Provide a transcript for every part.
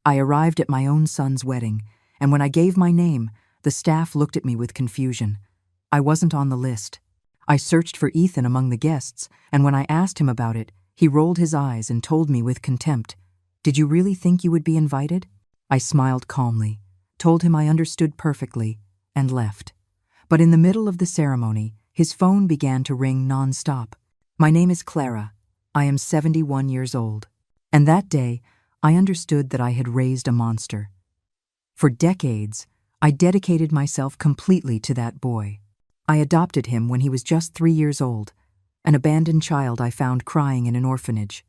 I arrived at my own son's wedding, and when I gave my name, the staff looked at me with confusion. I wasn't on the list. I searched for Ethan among the guests, and when I asked him about it, he rolled his eyes and told me with contempt, "Did you really think you would be invited?" I smiled calmly, told him I understood perfectly, and left. But in the middle of the ceremony, his phone began to ring non-stop. "My name is Clara. I am 71 years old." And that day, I understood that I had raised a monster. For decades, I dedicated myself completely to that boy. I adopted him when he was just 3 years old, an abandoned child I found crying in an orphanage.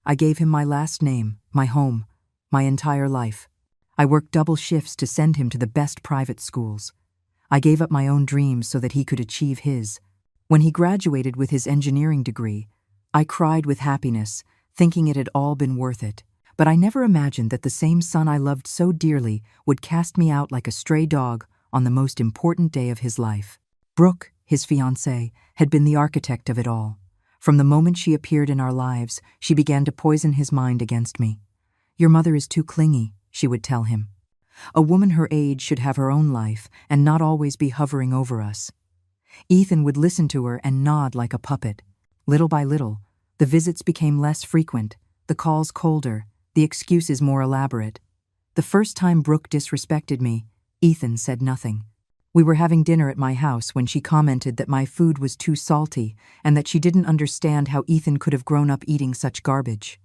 I gave him my last name, my home, my entire life. I worked double shifts to send him to the best private schools. I gave up my own dreams so that he could achieve his. When he graduated with his engineering degree, I cried with happiness, thinking it had all been worth it. But I never imagined that the same son I loved so dearly would cast me out like a stray dog on the most important day of his life. Brooke, his fiancée, had been the architect of it all. From the moment she appeared in our lives, she began to poison his mind against me. "Your mother is too clingy," she would tell him. "A woman her age should have her own life and not always be hovering over us." Ethan would listen to her and nod like a puppet. Little by little, the visits became less frequent, the calls colder, the excuses more elaborate. The first time Brooke disrespected me, Ethan said nothing. We were having dinner at my house when she commented that my food was too salty and that she didn't understand how Ethan could have grown up eating such garbage.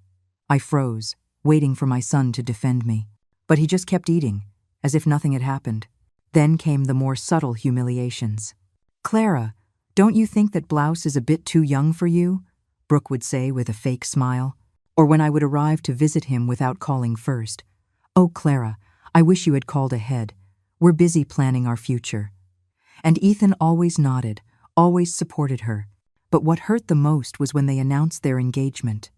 I froze, waiting for my son to defend me. But he just kept eating, as if nothing had happened. Then came the more subtle humiliations. "Clara, don't you think that blouse is a bit too young for you?" Brooke would say with a fake smile. Or when I would arrive to visit him without calling first, "Oh, Clara, I wish you had called ahead. We're busy planning our future." And Ethan always nodded, always supported her. But what hurt the most was when they announced their engagement.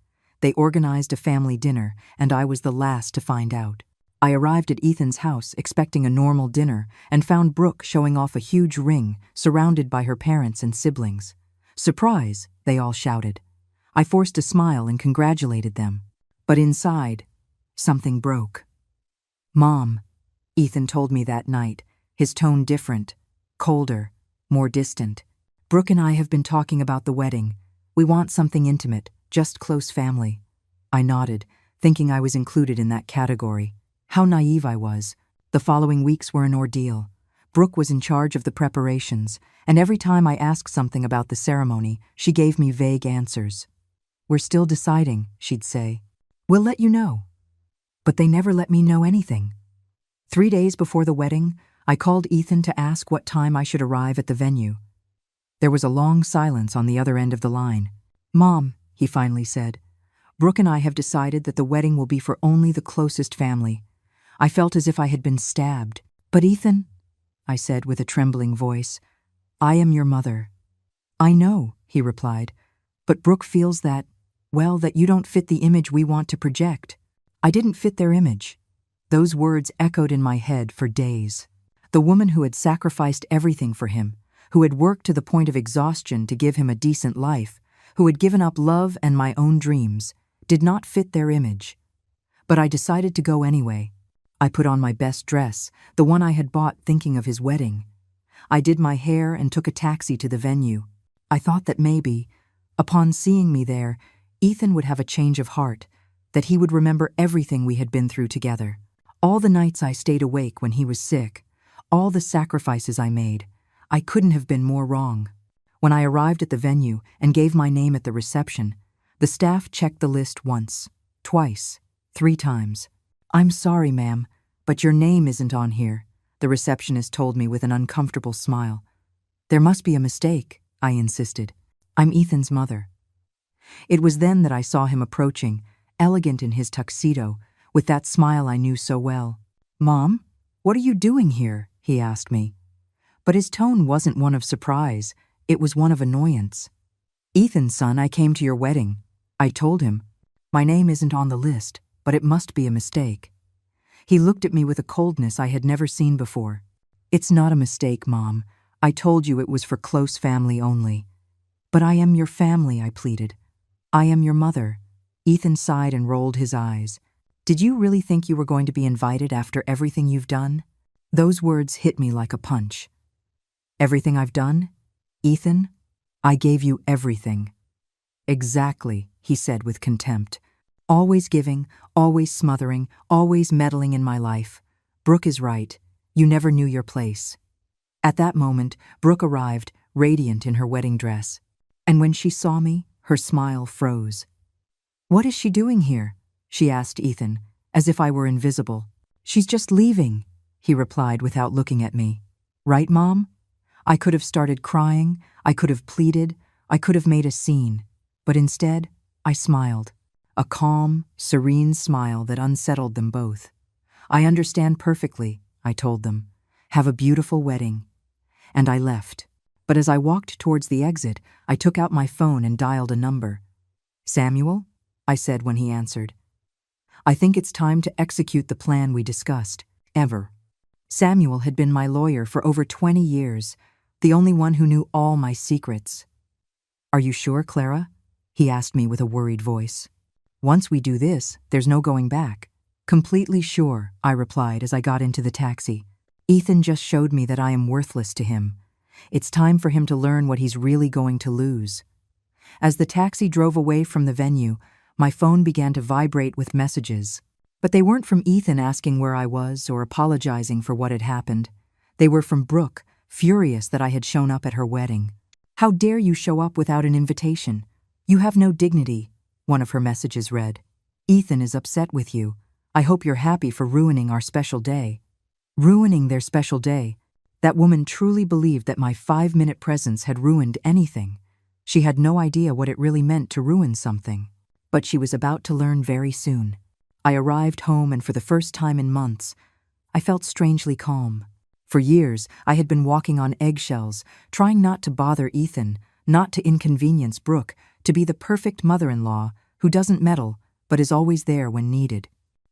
They organized a family dinner, and I was the last to find out. I arrived at Ethan's house expecting a normal dinner and found Brooke showing off a huge ring surrounded by her parents and siblings. "Surprise!" they all shouted. I forced a smile and congratulated them. But inside, something broke. "Mom," Ethan told me that night, his tone different, colder, more distant. "Brooke and I have been talking about the wedding. We want something intimate, just close family." I nodded, thinking I was included in that category. How naive I was. The following weeks were an ordeal. Brooke was in charge of the preparations, and every time I asked something about the ceremony, she gave me vague answers. "We're still deciding," she'd say. "We'll let you know." But they never let me know anything. 3 days before the wedding, I called Ethan to ask what time I should arrive at the venue. There was a long silence on the other end of the line. "Mom," he finally said, "Brooke and I have decided that the wedding will be for only the closest family." I felt as if I had been stabbed. "But Ethan," I said with a trembling voice, "I am your mother." "I know," he replied, "but Brooke feels that, well, that you don't fit the image we want to project." I didn't fit their image. Those words echoed in my head for days. The woman who had sacrificed everything for him, who had worked to the point of exhaustion to give him a decent life, who had given up love and my own dreams, did not fit their image. But I decided to go anyway. I put on my best dress, the one I had bought thinking of his wedding. I did my hair and took a taxi to the venue. I thought that maybe, upon seeing me there, Ethan would have a change of heart, that he would remember everything we had been through together. All the nights I stayed awake when he was sick, all the sacrifices I made. I couldn't have been more wrong. When I arrived at the venue and gave my name at the reception, the staff checked the list once, twice, 3 times. "I'm sorry, ma'am, but your name isn't on here," the receptionist told me with an uncomfortable smile. "There must be a mistake," I insisted. "I'm Ethan's mother." It was then that I saw him approaching, elegant in his tuxedo, with that smile I knew so well. "Mom, what are you doing here?" he asked me. But his tone wasn't one of surprise, it was one of annoyance. "Ethan, son, I came to your wedding," I told him. "My name isn't on the list, but it must be a mistake." He looked at me with a coldness I had never seen before. "It's not a mistake, Mom. I told you it was for close family only." "But I am your family," I pleaded. "I am your mother." Ethan sighed and rolled his eyes. Did you really think you were going to be invited after everything you've done? Those words hit me like a punch. Everything I've done? Ethan, I gave you everything. Exactly, he said with contempt. Always giving, always smothering, always meddling in my life. Brooke is right. You never knew your place. At that moment, Brooke arrived, radiant in her wedding dress. And when she saw me, her smile froze. What is she doing here? She asked Ethan, as if I were invisible. She's just leaving, he replied without looking at me. Right, Mom? I could have started crying, I could have pleaded, I could have made a scene. But instead, I smiled. A calm, serene smile that unsettled them both. I understand perfectly, I told them. Have a beautiful wedding. And I left. But as I walked towards the exit, I took out my phone and dialed a number. Samuel? I said when he answered. I think it's time to execute the plan we discussed. Ever. Samuel had been my lawyer for over 20 years, the only one who knew all my secrets. Are you sure, Clara? He asked me with a worried voice. Once we do this, there's no going back. Completely sure, I replied as I got into the taxi. Ethan just showed me that I am worthless to him. It's time for him to learn what he's really going to lose. As the taxi drove away from the venue, my phone began to vibrate with messages. But they weren't from Ethan asking where I was or apologizing for what had happened. They were from Brooke, furious that I had shown up at her wedding. How dare you show up without an invitation? You have no dignity, one of her messages read. Ethan is upset with you. I hope you're happy for ruining our special day. Ruining their special day. That woman truly believed that my 5-minute presence had ruined anything. She had no idea what it really meant to ruin something. But she was about to learn very soon. I arrived home, and for the first time in months, I felt strangely calm. For years, I had been walking on eggshells, trying not to bother Ethan, not to inconvenience Brooke, to be the perfect mother-in-law who doesn't meddle but is always there when needed.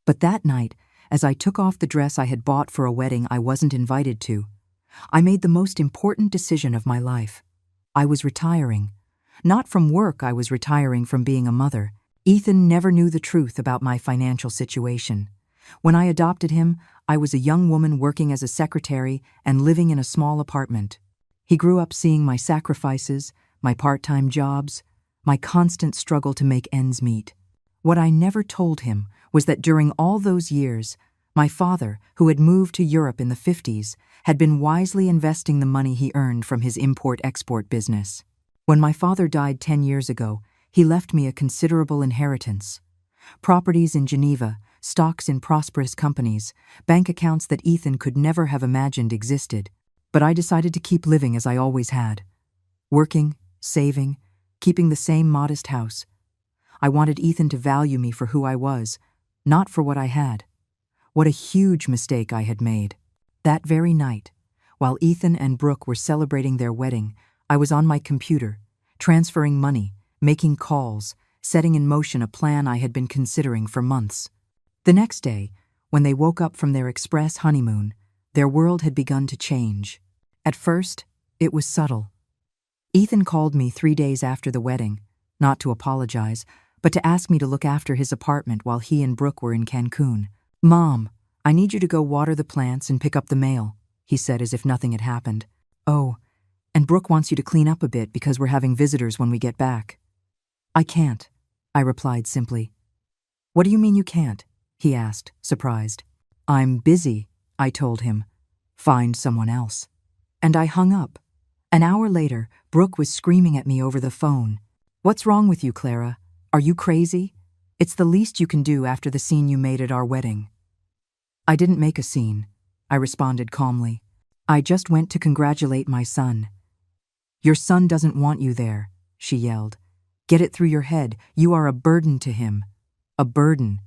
But that night, as I took off the dress I had bought for a wedding I wasn't invited to, I made the most important decision of my life. I was retiring. Not from work, I was retiring from being a mother. Ethan never knew the truth about my financial situation. When I adopted him, I was a young woman working as a secretary and living in a small apartment. He grew up seeing my sacrifices, my part-time jobs, my constant struggle to make ends meet. What I never told him was that during all those years, my father, who had moved to Europe in the 50s, had been wisely investing the money he earned from his import-export business. When my father died 10 years ago, he left me a considerable inheritance. Properties in Geneva, stocks in prosperous companies, bank accounts that Ethan could never have imagined existed. But I decided to keep living as I always had. Working, saving, keeping the same modest house. I wanted Ethan to value me for who I was, not for what I had. What a huge mistake I had made. That very night, while Ethan and Brooke were celebrating their wedding, I was on my computer, transferring money, making calls, setting in motion a plan I had been considering for months. The next day, when they woke up from their express honeymoon, their world had begun to change. At first, it was subtle. Ethan called me 3 days after the wedding, not to apologize, but to ask me to look after his apartment while he and Brooke were in Cancun. Mom, I need you to go water the plants and pick up the mail, he said as if nothing had happened. Oh, and Brooke wants you to clean up a bit because we're having visitors when we get back. I can't, I replied simply. What do you mean you can't? He asked, surprised. I'm busy, I told him. Find someone else. And I hung up. An hour later, Brooke was screaming at me over the phone. What's wrong with you, Clara? Are you crazy? It's the least you can do after the scene you made at our wedding. I didn't make a scene, I responded calmly. I just went to congratulate my son. Your son doesn't want you there, she yelled. Get it through your head, you are a burden to him. A burden.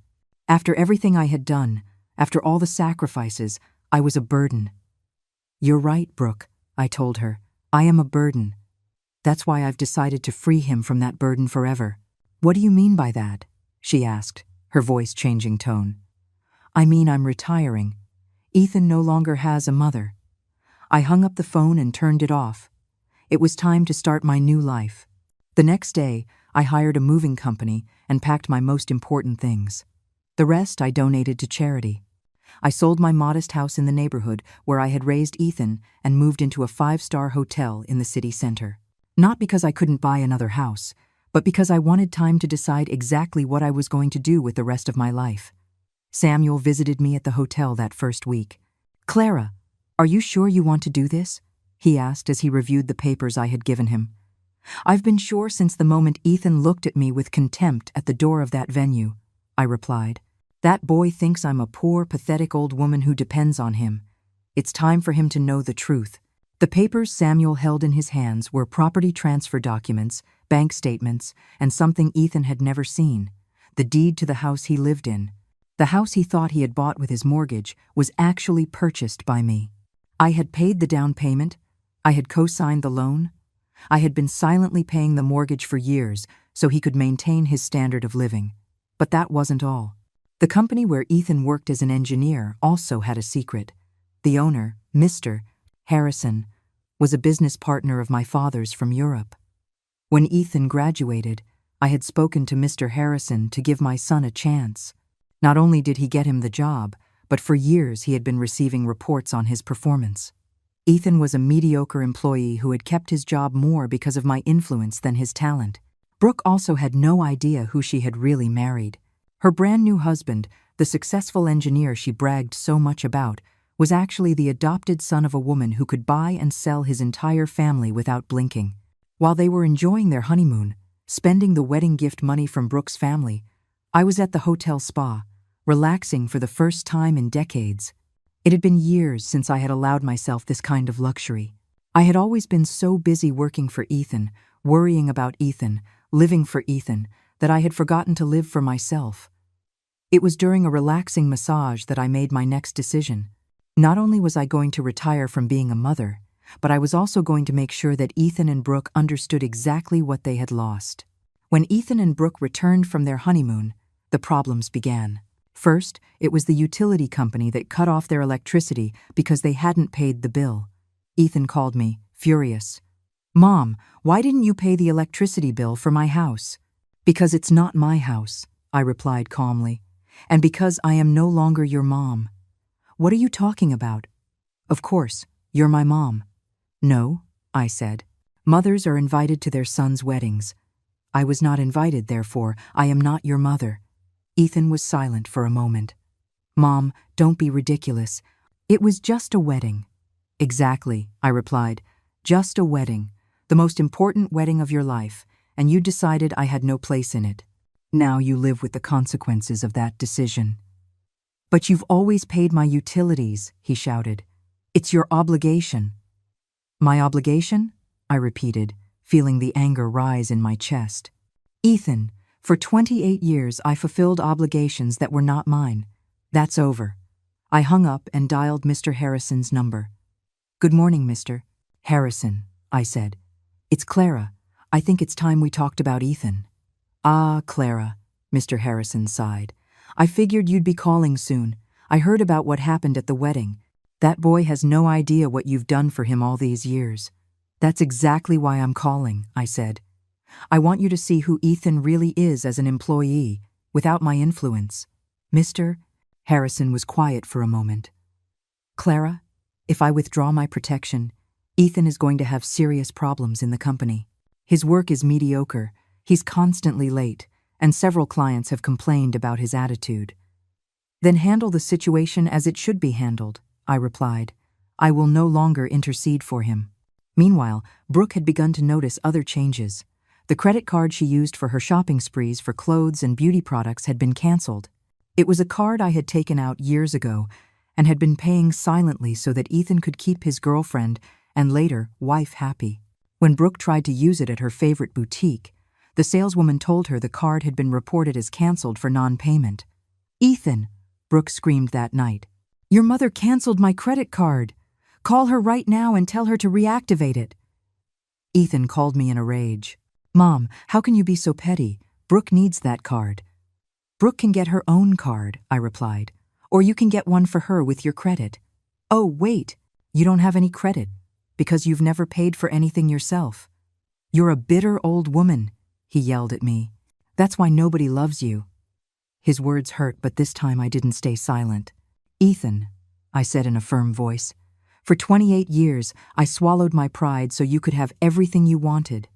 After everything I had done, after all the sacrifices, I was a burden. You're right, Brooke, I told her. I am a burden. That's why I've decided to free him from that burden forever. What do you mean by that? She asked, her voice changing tone. I mean I'm retiring. Ethan no longer has a mother. I hung up the phone and turned it off. It was time to start my new life. The next day, I hired a moving company and packed my most important things. The rest I donated to charity. I sold my modest house in the neighborhood where I had raised Ethan and moved into a 5-star hotel in the city center. Not because I couldn't buy another house, but because I wanted time to decide exactly what I was going to do with the rest of my life. Samuel visited me at the hotel that first week. "Clara, are you sure you want to do this?" he asked as he reviewed the papers I had given him. "I've been sure since the moment Ethan looked at me with contempt at the door of that venue," I replied. "That boy thinks I'm a poor, pathetic old woman who depends on him. It's time for him to know the truth." The papers Samuel held in his hands were property transfer documents, bank statements, and something Ethan had never seen: the deed to the house he lived in. The house he thought he had bought with his mortgage was actually purchased by me. I had paid the down payment. I had co-signed the loan. I had been silently paying the mortgage for years so he could maintain his standard of living. But that wasn't all. The company where Ethan worked as an engineer also had a secret. The owner, Mr. Harrison, was a business partner of my father's from Europe. When Ethan graduated, I had spoken to Mr. Harrison to give my son a chance. Not only did he get him the job, but for years he had been receiving reports on his performance. Ethan was a mediocre employee who had kept his job more because of my influence than his talent. Brooke also had no idea who she had really married. Her brand new husband, the successful engineer she bragged so much about, was actually the adopted son of a woman who could buy and sell his entire family without blinking. While they were enjoying their honeymoon, spending the wedding gift money from Brooke's family, I was at the hotel spa, relaxing for the first time in decades. It had been years since I had allowed myself this kind of luxury. I had always been so busy working for Ethan, worrying about Ethan, living for Ethan, that I had forgotten to live for myself. It was during a relaxing massage that I made my next decision. Not only was I going to retire from being a mother, but I was also going to make sure that Ethan and Brooke understood exactly what they had lost. When Ethan and Brooke returned from their honeymoon, the problems began. First, it was the utility company that cut off their electricity because they hadn't paid the bill. Ethan called me, furious. "Mom, why didn't you pay the electricity bill for my house?" "Because it's not my house," I replied calmly. "And because I am no longer your mom." "What are you talking about?" "Of course, you're my mom." "No," I said. "Mothers are invited to their sons' weddings. I was not invited, therefore I am not your mother." Ethan was silent for a moment. "Mom, don't be ridiculous. It was just a wedding." "Exactly," I replied. "Just a wedding, the most important wedding of your life, and you decided I had no place in it. Now you live with the consequences of that decision." "But you've always paid my utilities," he shouted. "It's your obligation." "My obligation?" I repeated, feeling the anger rise in my chest. "Ethan, for 28 years I fulfilled obligations that were not mine. That's over." I hung up and dialed Mr. Harrison's number. "Good morning, Mr. Harrison," I said. "It's Clara. I think it's time we talked about Ethan." "Ah, Clara," Mr. Harrison sighed. "I figured you'd be calling soon. I heard about what happened at the wedding. That boy has no idea what you've done for him all these years." "That's exactly why I'm calling," I said. "I want you to see who Ethan really is as an employee, without my influence." Mr. Harrison was quiet for a moment. "Clara, if I withdraw my protection, Ethan is going to have serious problems in the company. His work is mediocre, he's constantly late, and several clients have complained about his attitude." "Then handle the situation as it should be handled," I replied. "I will no longer intercede for him." Meanwhile, Brooke had begun to notice other changes. The credit card she used for her shopping sprees for clothes and beauty products had been canceled. It was a card I had taken out years ago and had been paying silently so that Ethan could keep his girlfriend and later wife happy. When Brooke tried to use it at her favorite boutique, the saleswoman told her the card had been reported as canceled for non-payment. "Ethan," Brooke screamed that night, "your mother canceled my credit card. Call her right now and tell her to reactivate it." Ethan called me in a rage. "Mom, how can you be so petty? Brooke needs that card." "Brooke can get her own card," I replied, "or you can get one for her with your credit." "Oh, wait, you don't have any credit, because you've never paid for anything yourself. You're a bitter old woman," he yelled at me. "That's why nobody loves you." His words hurt, but this time I didn't stay silent. "Ethan," I said in a firm voice, "for 28 years I swallowed my pride so you could have everything you wanted.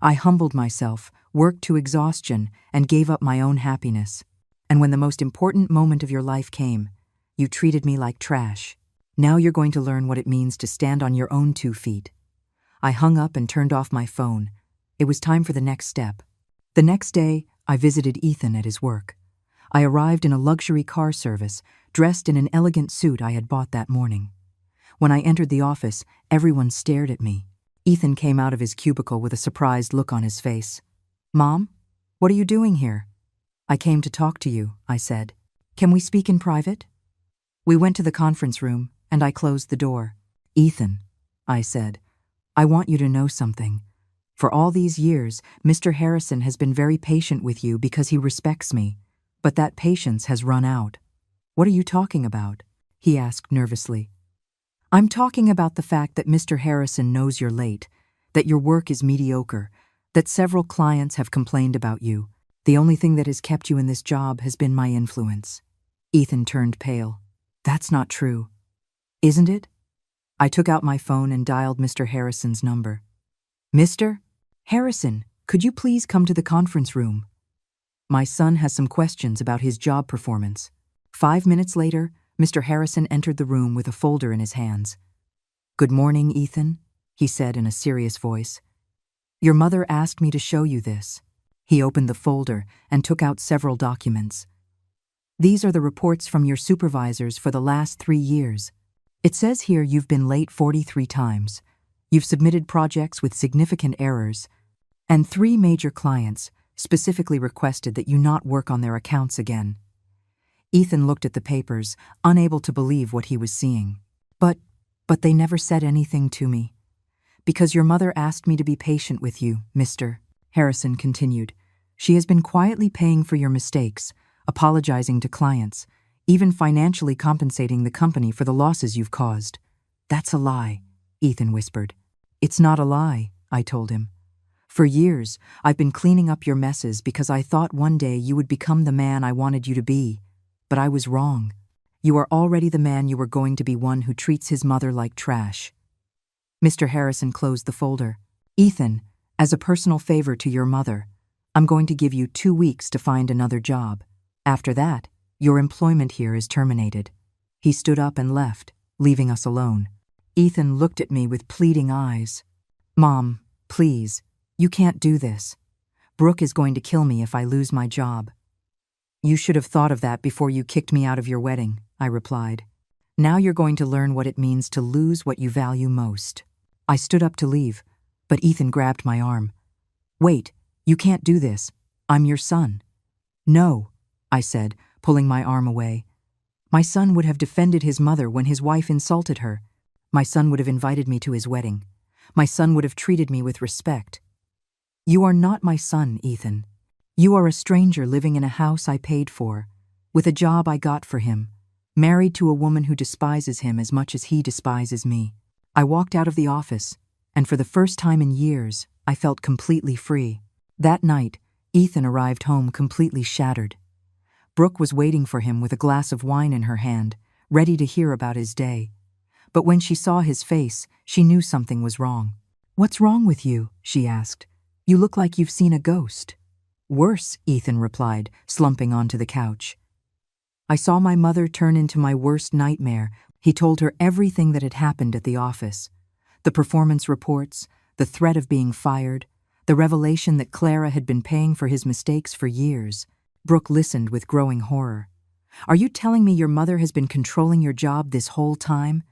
I humbled myself, worked to exhaustion, and gave up my own happiness. And when the most important moment of your life came, you treated me like trash. Now you're going to learn what it means to stand on your own 2 feet." I hung up and turned off my phone. It was time for the next step. The next day, I visited Ethan at his work. I arrived in a luxury car service, dressed in an elegant suit I had bought that morning. When I entered the office, everyone stared at me. Ethan came out of his cubicle with a surprised look on his face. "Mom, what are you doing here?" "I came to talk to you," I said. "Can we speak in private?" We went to the conference room, and I closed the door. "Ethan," I said, "I want you to know something. For all these years, Mr. Harrison has been very patient with you because he respects me. But that patience has run out." "What are you talking about?" he asked nervously. "I'm talking about the fact that Mr. Harrison knows you're late, that your work is mediocre, that several clients have complained about you. The only thing that has kept you in this job has been my influence." Ethan turned pale. "That's not true." "Isn't it?" I took out my phone and dialed Mr. Harrison's number. "Mr. Harrison, could you please come to the conference room? My son has some questions about his job performance." 5 minutes later, Mr. Harrison entered the room with a folder in his hands. "Good morning, Ethan," he said in a serious voice. "Your mother asked me to show you this." He opened the folder and took out several documents. "These are the reports from your supervisors for the last 3 years. It says here you've been late 43 times. You've submitted projects with significant errors, and 3 major clients specifically requested that you not work on their accounts again." Ethan looked at the papers, unable to believe what he was seeing. But they never said anything to me." "Because your mother asked me to be patient with you, Mr. Harrison continued. "She has been quietly paying for your mistakes, apologizing to clients, even financially compensating the company for the losses you've caused." "That's a lie," Ethan whispered. "It's not a lie," I told him. "For years, I've been cleaning up your messes because I thought one day you would become the man I wanted you to be. But I was wrong. You are already the man you were going to be, one who treats his mother like trash." Mr. Harrison closed the folder. "Ethan, as a personal favor to your mother, I'm going to give you 2 weeks to find another job. After that, your employment here is terminated." He stood up and left, leaving us alone. Ethan looked at me with pleading eyes. "Mom, please. You can't do this. Brooke is going to kill me if I lose my job." "You should have thought of that before you kicked me out of your wedding," I replied. "Now you're going to learn what it means to lose what you value most." I stood up to leave, but Ethan grabbed my arm. "Wait, you can't do this. I'm your son." "No," I said, pulling my arm away. "My son would have defended his mother when his wife insulted her. My son would have invited me to his wedding. My son would have treated me with respect." "You are not my son, Ethan. You are a stranger living in a house I paid for, with a job I got for him, married to a woman who despises him as much as he despises me." I walked out of the office, and for the first time in years, I felt completely free. That night, Ethan arrived home completely shattered. Brooke was waiting for him with a glass of wine in her hand, ready to hear about his day. But when she saw his face, she knew something was wrong. "What's wrong with you?" she asked. "You look like you've seen a ghost." "Worse," Ethan replied, slumping onto the couch. "I saw my mother turn into my worst nightmare." He told her everything that had happened at the office. The performance reports, the threat of being fired, the revelation that Clara had been paying for his mistakes for years. Brooke listened with growing horror. "Are you telling me your mother has been controlling your job this whole time?"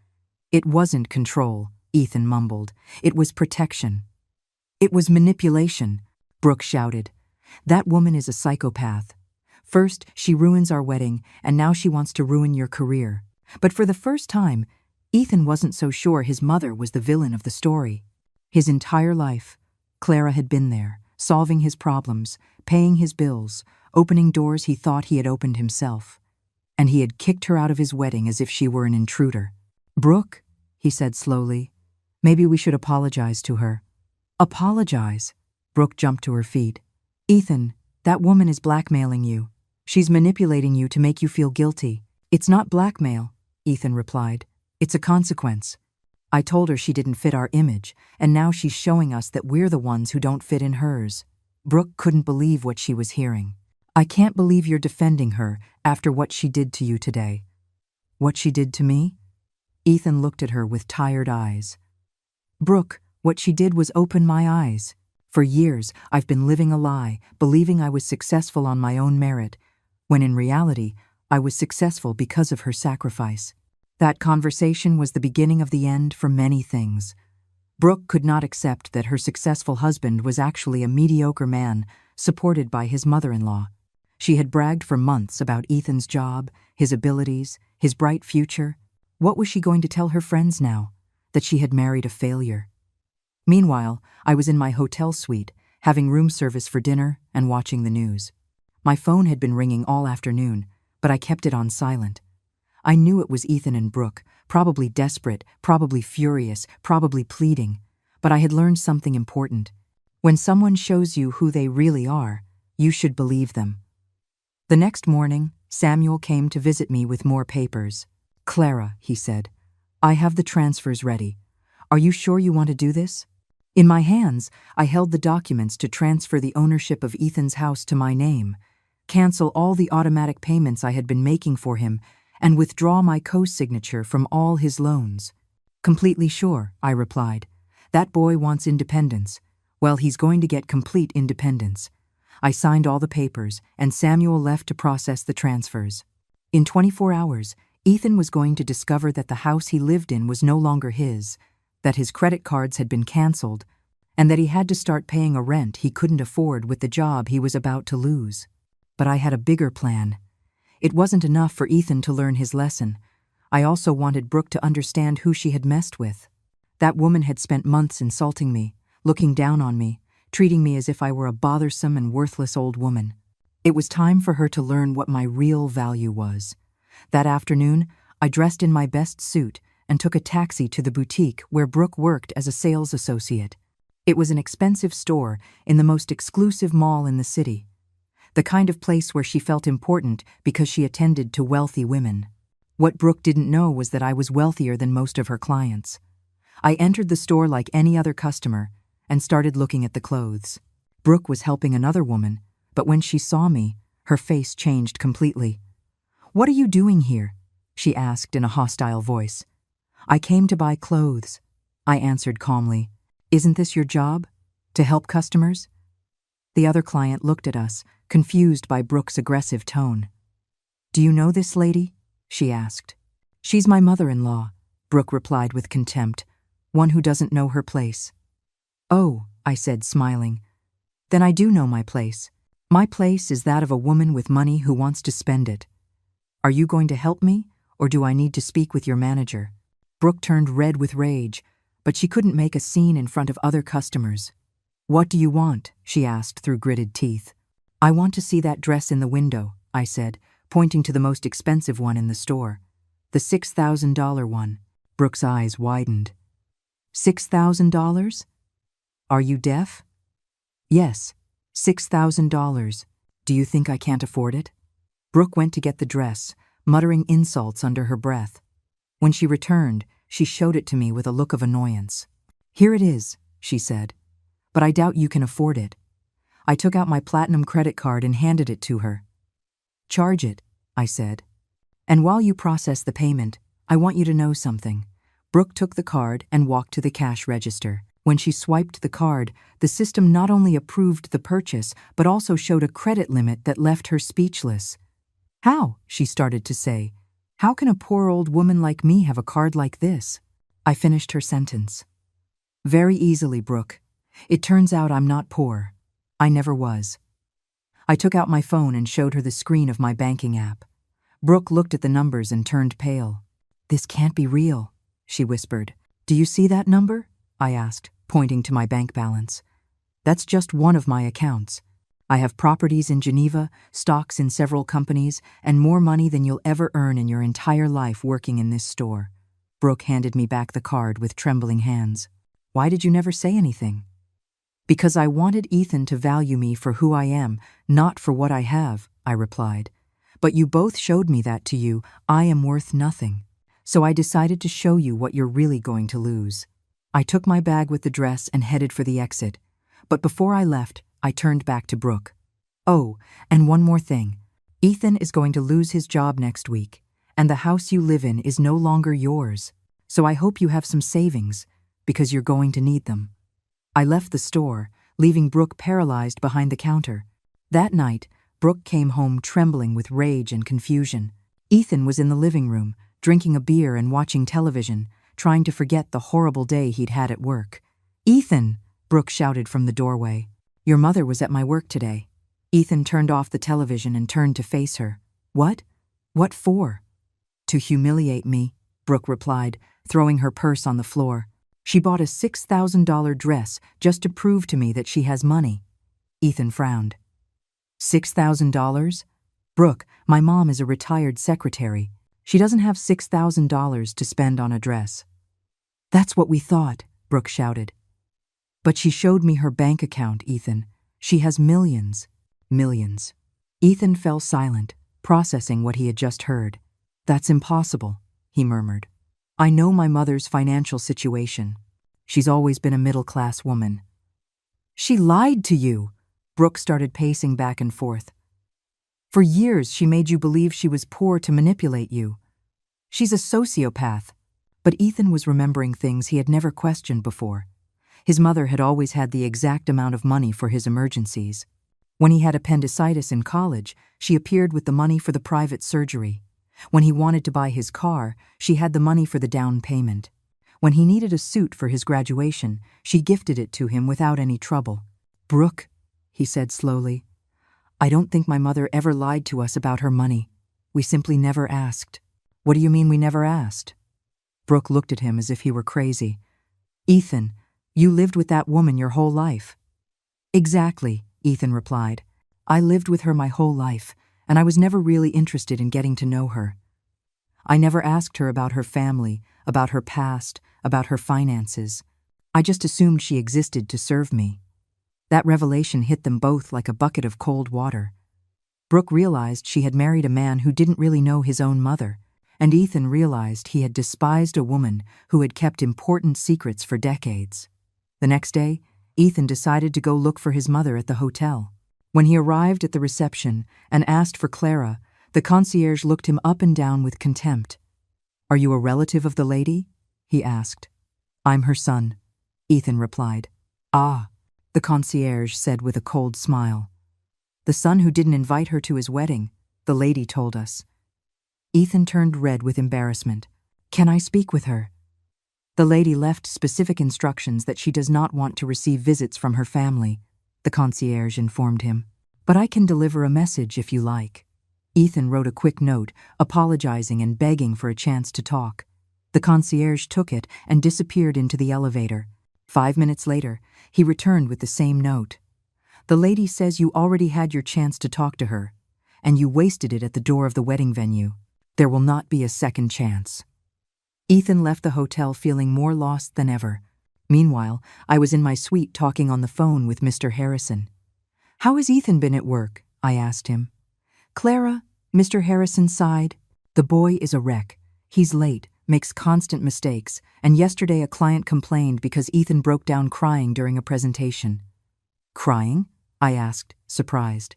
"It wasn't control," Ethan mumbled. "It was protection." "It was manipulation," Brooke shouted. "That woman is a psychopath. First, she ruins our wedding, and now she wants to ruin your career." But for the first time, Ethan wasn't so sure his mother was the villain of the story. His entire life, Clara had been there, solving his problems, paying his bills, opening doors he thought he had opened himself. And he had kicked her out of his wedding as if she were an intruder. "Brooke," he said slowly, "maybe we should apologize to her." "Apologize?" Brooke jumped to her feet. "Ethan, that woman is blackmailing you. She's manipulating you to make you feel guilty. It's not blackmail, Ethan replied. It's a consequence. I told her she didn't fit our image, and now she's showing us that we're the ones who don't fit in hers. Brooke couldn't believe what she was hearing. I can't believe you're defending her after what she did to you today. What she did to me? Ethan looked at her with tired eyes. Brooke, what she did was open my eyes. For years, I've been living a lie, believing I was successful on my own merit, when in reality, I was successful because of her sacrifice. That conversation was the beginning of the end for many things. Brooke could not accept that her successful husband was actually a mediocre man, supported by his mother-in-law. She had bragged for months about Ethan's job, his abilities, his bright future. What was she going to tell her friends now? That she had married a failure? Meanwhile, I was in my hotel suite, having room service for dinner and watching the news. My phone had been ringing all afternoon, but I kept it on silent. I knew it was Ethan and Brooke, probably desperate, probably furious, probably pleading, but I had learned something important. When someone shows you who they really are, you should believe them. The next morning, Samuel came to visit me with more papers. Clara, he said, I have the transfers ready. Are you sure you want to do this? In my hands, I held the documents to transfer the ownership of Ethan's house to my name, cancel all the automatic payments I had been making for him, and withdraw my co-signature from all his loans. Completely sure, I replied. That boy wants independence. Well, he's going to get complete independence. I signed all the papers, and Samuel left to process the transfers. In 24 hours, Ethan was going to discover that the house he lived in was no longer his, that his credit cards had been canceled, and that he had to start paying a rent he couldn't afford with the job he was about to lose. But I had a bigger plan. It wasn't enough for Ethan to learn his lesson. I also wanted Brooke to understand who she had messed with. That woman had spent months insulting me, looking down on me, treating me as if I were a bothersome and worthless old woman. It was time for her to learn what my real value was. That afternoon, I dressed in my best suit and took a taxi to the boutique where Brooke worked as a sales associate. It was an expensive store in the most exclusive mall in the city, the kind of place where she felt important because she attended to wealthy women. What Brooke didn't know was that I was wealthier than most of her clients. I entered the store like any other customer and started looking at the clothes. Brooke was helping another woman, but when she saw me, her face changed completely. "What are you doing here?" she asked in a hostile voice. "I came to buy clothes," I answered calmly. "Isn't this your job? To help customers?" The other client looked at us, confused by Brooke's aggressive tone. "Do you know this lady?" she asked. "She's my mother-in-law," Brooke replied with contempt, "one who doesn't know her place." "Oh," I said, smiling. "Then I do know my place. My place is that of a woman with money who wants to spend it. Are you going to help me, or do I need to speak with your manager?" Brooke turned red with rage, but she couldn't make a scene in front of other customers. "What do you want?" she asked through gritted teeth. "I want to see that dress in the window," I said, pointing to the most expensive one in the store. "The $6,000 one." Brooke's eyes widened. $6,000? Are you deaf? "Yes, $6,000. Do you think I can't afford it?" Brooke went to get the dress, muttering insults under her breath. When she returned, she showed it to me with a look of annoyance. "Here it is," she said, "but I doubt you can afford it." I took out my platinum credit card and handed it to her. "Charge it," I said. "And while you process the payment, I want you to know something." Brooke took the card and walked to the cash register. When she swiped the card, the system not only approved the purchase, but also showed a credit limit that left her speechless. "How?" she started to say. "How can a poor old woman like me have a card like this?" I finished her sentence. "Very easily, Brooke. It turns out I'm not poor. I never was." I took out my phone and showed her the screen of my banking app. Brooke looked at the numbers and turned pale. "This can't be real," she whispered. "Do you see that number?" I asked, pointing to my bank balance. "That's just one of my accounts. I have properties in Geneva, stocks in several companies, and more money than you'll ever earn in your entire life working in this store." Brooke handed me back the card with trembling hands. "Why did you never say anything?" "Because I wanted Ethan to value me for who I am, not for what I have," I replied. But you both showed me that to you, I am worth nothing. So I decided to show you what you're really going to lose. I took my bag with the dress and headed for the exit. But before I left, I turned back to Brooke. Oh, and one more thing. Ethan is going to lose his job next week, and the house you live in is no longer yours. So I hope you have some savings, because you're going to need them. I left the store, leaving Brooke paralyzed behind the counter. That night, Brooke came home trembling with rage and confusion. Ethan was in the living room, drinking a beer and watching television, trying to forget the horrible day he'd had at work. "Ethan!" Brooke shouted from the doorway. "Your mother was at my work today." Ethan turned off the television and turned to face her. "What? What for?" "To humiliate me," Brooke replied, throwing her purse on the floor. "She bought a $6,000 dress just to prove to me that she has money." Ethan frowned. $6,000? "Brooke, my mom is a retired secretary. She doesn't have $6,000 to spend on a dress." "That's what we thought," Brooke shouted. "But she showed me her bank account, Ethan. She has millions. Millions." Ethan fell silent, processing what he had just heard. "That's impossible," he murmured. "I know my mother's financial situation. She's always been a middle-class woman." "She lied to you!" Brooke started pacing back and forth. "For years she made you believe she was poor to manipulate you. She's a sociopath." But Ethan was remembering things he had never questioned before. His mother had always had the exact amount of money for his emergencies. When he had appendicitis in college, she appeared with the money for the private surgery. When he wanted to buy his car, she had the money for the down payment. When he needed a suit for his graduation, she gifted it to him without any trouble. "Brooke," he said slowly, "I don't think my mother ever lied to us about her money. We simply never asked." "What do you mean we never asked?" Brooke looked at him as if he were crazy. "Ethan, you lived with that woman your whole life." "Exactly," Ethan replied. "I lived with her my whole life, and I was never really interested in getting to know her. I never asked her about her family, about her past, about her finances. I just assumed she existed to serve me." That revelation hit them both like a bucket of cold water. Brooke realized she had married a man who didn't really know his own mother, and Ethan realized he had despised a woman who had kept important secrets for decades. The next day, Ethan decided to go look for his mother at the hotel. When he arrived at the reception and asked for Clara, the concierge looked him up and down with contempt. "Are you a relative of the lady?" he asked. "I'm her son," Ethan replied. "Ah," the concierge said with a cold smile. "The son who didn't invite her to his wedding, the lady told us." Ethan turned red with embarrassment. "Can I speak with her?" "The lady left specific instructions that she does not want to receive visits from her family," the concierge informed him. "But I can deliver a message if you like." Ethan wrote a quick note, apologizing and begging for a chance to talk. The concierge took it and disappeared into the elevator. 5 minutes later, he returned with the same note. "The lady says you already had your chance to talk to her, and you wasted it at the door of the wedding venue. There will not be a second chance." Ethan left the hotel feeling more lost than ever. Meanwhile, I was in my suite talking on the phone with Mr. Harrison. "How has Ethan been at work?" I asked him. "Clara," Mr. Harrison sighed. "The boy is a wreck. He's late, makes constant mistakes, and yesterday a client complained because Ethan broke down crying during a presentation." "Crying?" I asked, surprised.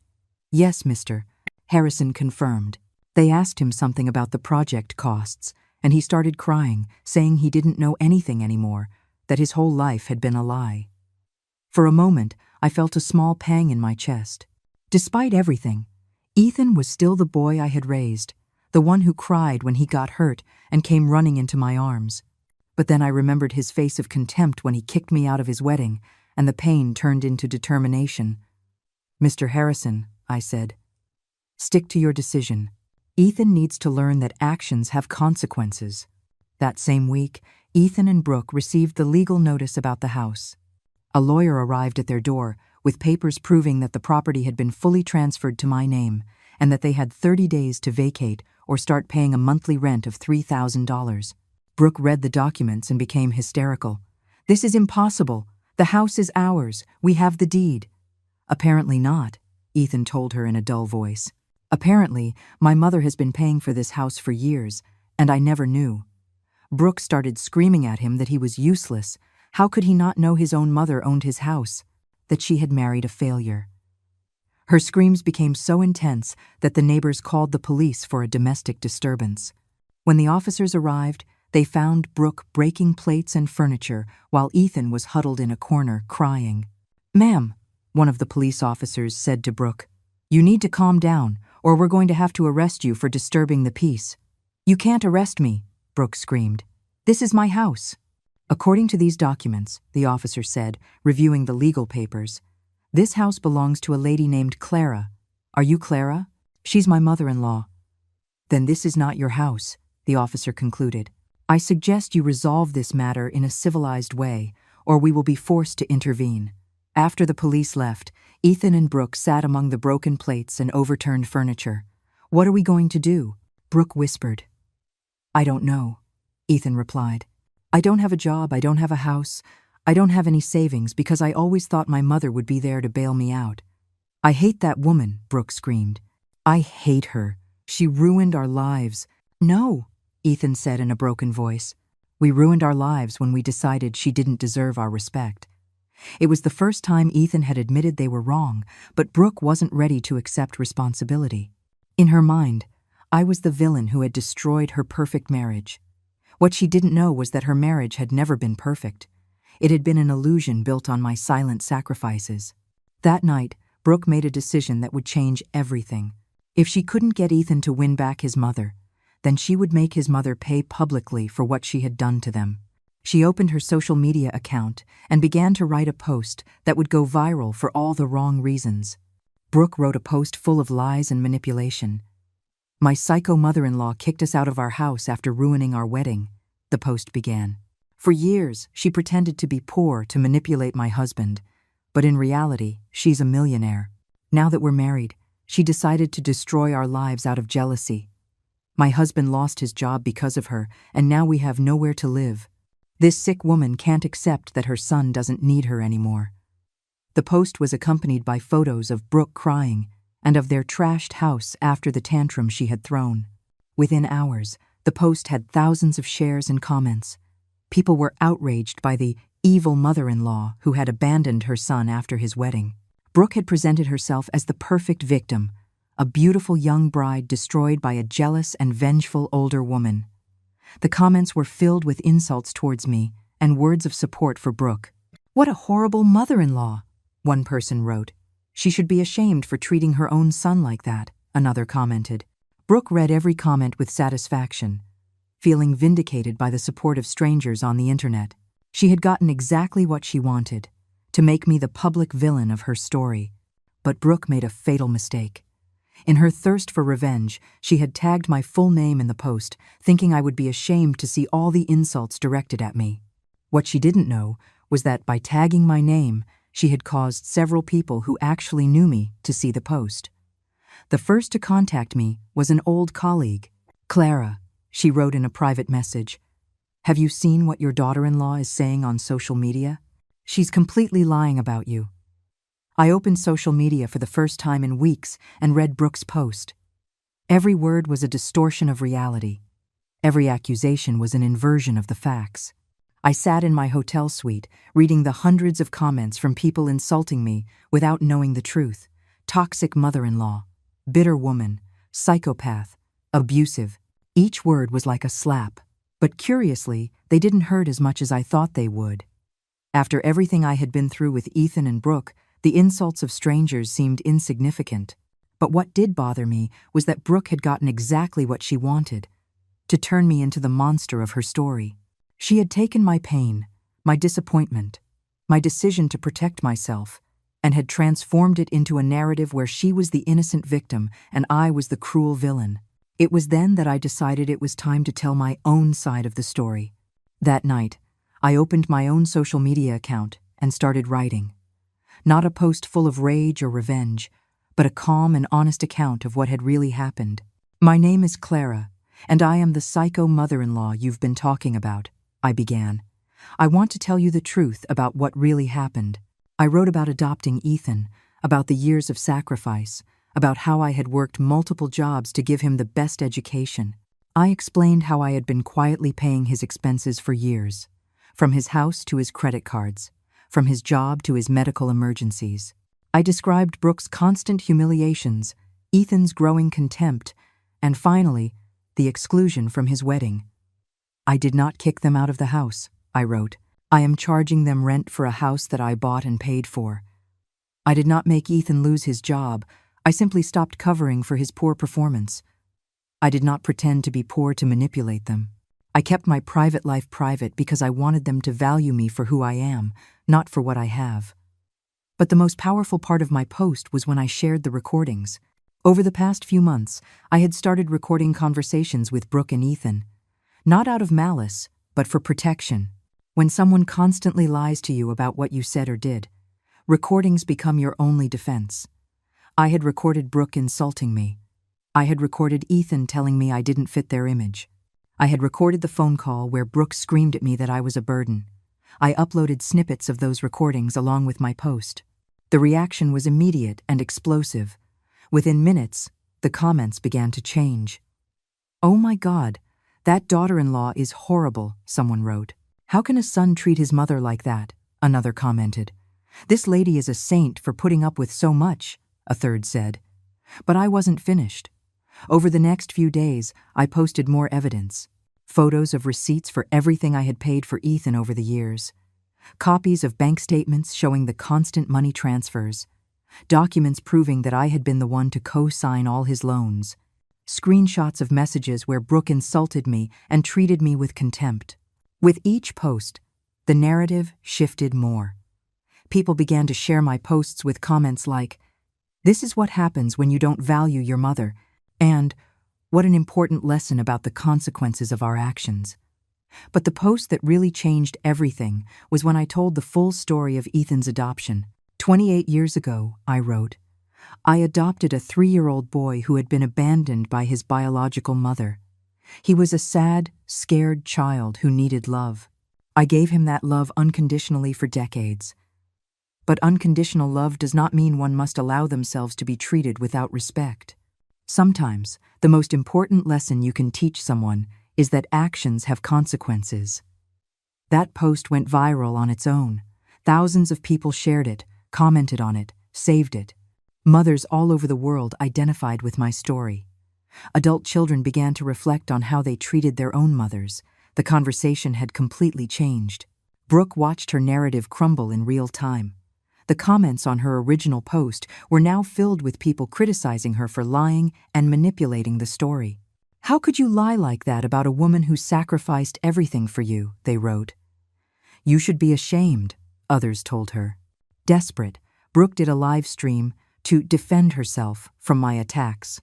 "Yes, Mr. Harrison confirmed. They asked him something about the project costs, and he started crying, saying he didn't know anything anymore, that his whole life had been a lie." For a moment, I felt a small pang in my chest. Despite everything, Ethan was still the boy I had raised, the one who cried when he got hurt and came running into my arms. But then I remembered his face of contempt when he kicked me out of his wedding, and the pain turned into determination. "Mr. Harrison," I said, "stick to your decision. Ethan needs to learn that actions have consequences." That same week, Ethan and Brooke received the legal notice about the house. A lawyer arrived at their door with papers proving that the property had been fully transferred to my name and that they had 30 days to vacate or start paying a monthly rent of $3,000. Brooke read the documents and became hysterical. "This is impossible. The house is ours. We have the deed." "Apparently not," Ethan told her in a dull voice. Apparently, my mother has been paying for this house for years, and I never knew. Brooke started screaming at him that he was useless. How could he not know his own mother owned his house? That she had married a failure. Her screams became so intense that the neighbors called the police for a domestic disturbance. When the officers arrived, they found Brooke breaking plates and furniture while Ethan was huddled in a corner crying. "Ma'am," one of the police officers said to Brooke, "you need to calm down, or we're going to have to arrest you for disturbing the peace." "You can't arrest me," Brooke screamed. "This is my house." According to these documents, the officer said, reviewing the legal papers, "This house belongs to a lady named Clara. Are you Clara? She's my mother-in-law." "Then this is not your house," the officer concluded. "I suggest you resolve this matter in a civilized way, or we will be forced to intervene." After the police left, Ethan and Brooke sat among the broken plates and overturned furniture. "What are we going to do?" Brooke whispered. "I don't know," Ethan replied. "I don't have a job, I don't have a house, I don't have any savings because I always thought my mother would be there to bail me out." "I hate that woman," Brooke screamed. "I hate her. She ruined our lives." "No," Ethan said in a broken voice. "We ruined our lives when we decided she didn't deserve our respect." It was the first time Ethan had admitted they were wrong, but Brooke wasn't ready to accept responsibility. In her mind, I was the villain who had destroyed her perfect marriage. What she didn't know was that her marriage had never been perfect. It had been an illusion built on my silent sacrifices. That night, Brooke made a decision that would change everything. If she couldn't get Ethan to win back his mother, then she would make his mother pay publicly for what she had done to them. She opened her social media account and began to write a post that would go viral for all the wrong reasons. Brooke wrote a post full of lies and manipulation. "My psycho mother-in-law kicked us out of our house after ruining our wedding," the post began. "For years, she pretended to be poor to manipulate my husband, but in reality, she's a millionaire. Now that we're married, she decided to destroy our lives out of jealousy. My husband lost his job because of her, and now we have nowhere to live. This sick woman can't accept that her son doesn't need her anymore." The post was accompanied by photos of Brooke crying and of their trashed house after the tantrum she had thrown. Within hours, the post had thousands of shares and comments. People were outraged by the evil mother-in-law who had abandoned her son after his wedding. Brooke had presented herself as the perfect victim, a beautiful young bride destroyed by a jealous and vengeful older woman. The comments were filled with insults towards me and words of support for Brooke. "What a horrible mother-in-law," one person wrote. "She should be ashamed for treating her own son like that," another commented. Brooke read every comment with satisfaction, feeling vindicated by the support of strangers on the internet. She had gotten exactly what she wanted, to make me the public villain of her story. But Brooke made a fatal mistake. In her thirst for revenge, she had tagged my full name in the post, thinking I would be ashamed to see all the insults directed at me. What she didn't know was that by tagging my name, she had caused several people who actually knew me to see the post. The first to contact me was an old colleague. "Clara," she wrote in a private message, "have you seen what your daughter-in-law is saying on social media? She's completely lying about you." I opened social media for the first time in weeks and read Brooke's post. Every word was a distortion of reality. Every accusation was an inversion of the facts. I sat in my hotel suite, reading the hundreds of comments from people insulting me without knowing the truth. Toxic mother-in-law, bitter woman, psychopath, abusive. Each word was like a slap, but curiously, they didn't hurt as much as I thought they would. After everything I had been through with Ethan and Brooke, the insults of strangers seemed insignificant. But what did bother me was that Brooke had gotten exactly what she wanted, to turn me into the monster of her story. She had taken my pain, my disappointment, my decision to protect myself, and had transformed it into a narrative where she was the innocent victim and I was the cruel villain. It was then that I decided it was time to tell my own side of the story. That night, I opened my own social media account and started writing. Not a post full of rage or revenge, but a calm and honest account of what had really happened. "My name is Clara, and I am the psycho mother-in-law you've been talking about," I began. "I want to tell you the truth about what really happened. I wrote about adopting Ethan, about the years of sacrifice, about how I had worked multiple jobs to give him the best education. I explained how I had been quietly paying his expenses for years, from his house to his credit cards, from his job to his medical emergencies. I described Brooke's constant humiliations, Ethan's growing contempt, and finally, the exclusion from his wedding. I did not kick them out of the house, I wrote. I am charging them rent for a house that I bought and paid for. I did not make Ethan lose his job. I simply stopped covering for his poor performance. I did not pretend to be poor to manipulate them. I kept my private life private because I wanted them to value me for who I am, not for what I have. But the most powerful part of my post was when I shared the recordings. Over the past few months, I had started recording conversations with Brooke and Ethan. Not out of malice, but for protection. When someone constantly lies to you about what you said or did, recordings become your only defense. I had recorded Brooke insulting me. I had recorded Ethan telling me I didn't fit their image. I had recorded the phone call where Brooke screamed at me that I was a burden. I uploaded snippets of those recordings along with my post. The reaction was immediate and explosive. Within minutes, the comments began to change. "Oh my God, that daughter-in-law is horrible," someone wrote. "How can a son treat his mother like that?" another commented. "This lady is a saint for putting up with so much," a third said. But I wasn't finished. Over the next few days, I posted more evidence. Photos of receipts for everything I had paid for Ethan over the years. Copies of bank statements showing the constant money transfers. Documents proving that I had been the one to co-sign all his loans. Screenshots of messages where Brooke insulted me and treated me with contempt. With each post, the narrative shifted more. People began to share my posts with comments like, "This is what happens when you don't value your mother," and "What an important lesson about the consequences of our actions." But the post that really changed everything was when I told the full story of Ethan's adoption. 28 years ago, I wrote, I adopted a 3-year-old boy who had been abandoned by his biological mother. He was a sad, scared child who needed love. I gave him that love unconditionally for decades. But unconditional love does not mean one must allow themselves to be treated without respect. Sometimes, the most important lesson you can teach someone is that actions have consequences. That post went viral on its own. Thousands of people shared it, commented on it, saved it. Mothers all over the world identified with my story. Adult children began to reflect on how they treated their own mothers. The conversation had completely changed. Brooke watched her narrative crumble in real time. The comments on her original post were now filled with people criticizing her for lying and manipulating the story. "How could you lie like that about a woman who sacrificed everything for you?" they wrote. "You should be ashamed," others told her. Desperate, Brooke did a live stream to defend herself from my attacks.